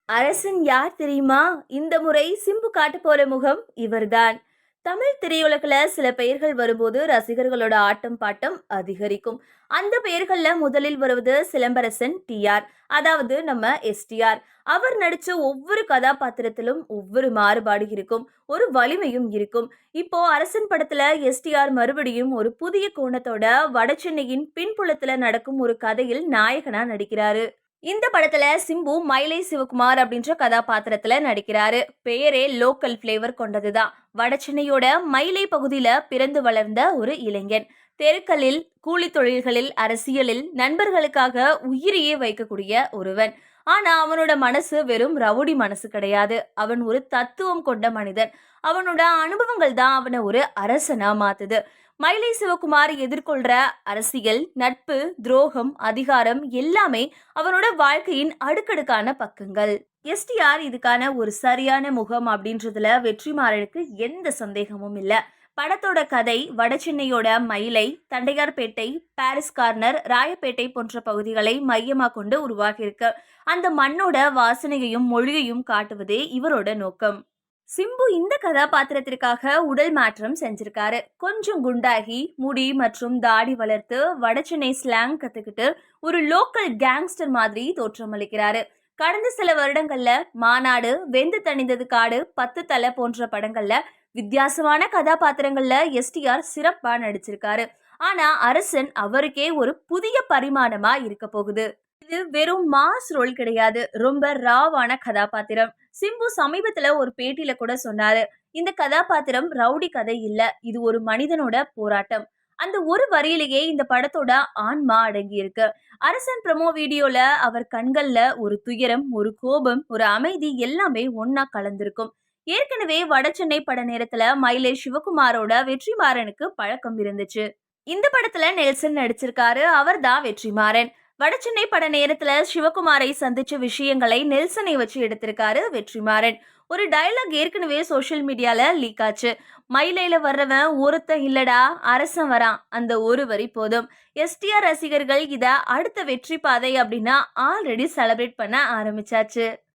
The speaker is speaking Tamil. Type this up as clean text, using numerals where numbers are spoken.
அரசன் யார் தெரியுமா? இந்த முறை சிம்பு காட்ட போற முகம் இவர்தான். தமிழ் திரையுலகில் சில பெயர்கள் வரும்போது ரசிகர்களோட ஆட்டம் பாட்டம் அதிகரிக்கும். அந்த பெயர்கள்ல முதலில் வருவது சிலம்பரசன் டிஆர், அதாவது நம்ம எஸ்டிஆர். அவர் நடிச்ச ஒவ்வொரு கதாபாத்திரத்திலும் ஒவ்வொரு மாறுபாடு இருக்கும், ஒரு வலிமையும் இருக்கும். இப்போ அரசன் படத்துல எஸ்டிஆர் மறுபடியும் ஒரு புதிய கோணத்தோட வடசென்னையின் பின்புலத்துல நடக்கும் ஒரு கதையில் நாயகனா நடிக்கிறாரு. இந்த படத்துல சிம்பு மயிலை சிவகுமார் அப்படின்ற கதாபாத்திரத்துல நடிக்கிறாரு. பெயரே லோக்கல் பிளேவர் கொண்டதுதான். வடசென்னையோட மயிலை பகுதியில பிறந்து வளர்ந்த ஒரு இளைஞன். தெருக்களில், கூலி தொழில்களில், அரசியலில் நண்பர்களுக்காக உயிரையே வைக்கக்கூடிய ஒருவன். ஆனா அவனோட மனசு வெறும் ரவுடி மனசு கிடையாது. அவன் ஒரு தத்துவம் கொண்ட மனிதன். அவனோட அனுபவங்கள் தான் அவனை ஒரு அரசனா மாத்துது. மயிலை சிவகுமார் எதிர்கொள்ற அரசியல், நட்பு, துரோகம், அதிகாரம் எல்லாமே அவனோட வாழ்க்கையின் அடுக்கடுக்கான பக்கங்கள். எஸ்டிஆர் இதுக்கான ஒரு சரியான முகம் அப்படின்றதுல வெற்றிமாறனுக்கு எந்த சந்தேகமும் இல்ல. படத்தோட கதை வடசென்னையோட மயிலை, தண்டையார்பேட்டை, பாரிஸ் கார்னர், ராயப்பேட்டை போன்ற பகுதிகளை மையமா கொண்டு உருவாகியிருக்கு. அந்த மண்ணோட வாசனையையும் மொழியையும் காட்டுவதே இவரோட நோக்கம். சிம்பு இந்த கதாபாத்திரத்திற்காக உடல் மாற்றம் செஞ்சிருக்காரு. கொஞ்சம் குண்டாகி, முடி மற்றும் தாடி வளர்த்து, வடசென்னை ஸ்லாங் கத்துக்கிட்டு ஒரு லோக்கல் கேங்ஸ்டர் மாதிரி தோற்றமளிக்கிறாரு. கடந்த சில வருடங்கள்ல மாநாடு, வெந்து தணிந்தது காடு, 10 தலை போன்ற படங்கள்ல வித்தியாசமான கதாபாத்திரங்கள்ல எஸ்டிஆர் சிறப்பா நடிச்சிருக்காரு. ஆனா அரசன் அவருக்கே ஒரு புதிய பரிமாணமா இருக்க போகுது. இது வெறும் மாஸ் ரோல் கிடையாது, ரொம்ப ராவான கதாபாத்திரம். சிம்பு சமீபத்துல ஒரு பேட்டியில கூட சொன்னாரு, இந்த கதாபாத்திரம் ரவுடி கதை இல்ல, இது ஒரு மனிதனோட போராட்டம். அந்த ஒரு வரியிலேயே இந்த படத்தோட ஆன்மா அடங்கி இருக்கு. அரசன் ப்ரமோ வீடியோல அவர் கண்கள்ல ஒரு துயரம், ஒரு கோபம், ஒரு அமைதி எல்லாமே ஒன்னா கலந்திருக்கும். ஏற்கனவே வடசென்னை பட நேரத்துல மயிலை சிவகுமாரோட வெற்றிமாறனுக்கு பழக்கம் இருந்துச்சு. இந்த படத்துல நெல்சன் நடிச்சிருக்காரு, அவர் தான் வெற்றிமாறன். வடசென்னை பட நேரத்துல சிவகுமாரை சந்திச்ச விஷயங்களை நெல்சனை வச்சு எடுத்திருக்காரு வெற்றிமாறன். ஒரு டயலாக் ஏற்கனவே சோசியல் மீடியால லீக் ஆச்சு. மயிலையில வர்றவன் ஒருத்தன் இல்லடா, அரசன் வரான், அந்த ஒரு வரி போதும். எஸ்டிஆர் ரசிகர்கள் இத அடுத்த வெற்றி பாதை அப்படின்னா ஆல்ரெடி செலிப்ரேட் பண்ண ஆரம்பிச்சாச்சு.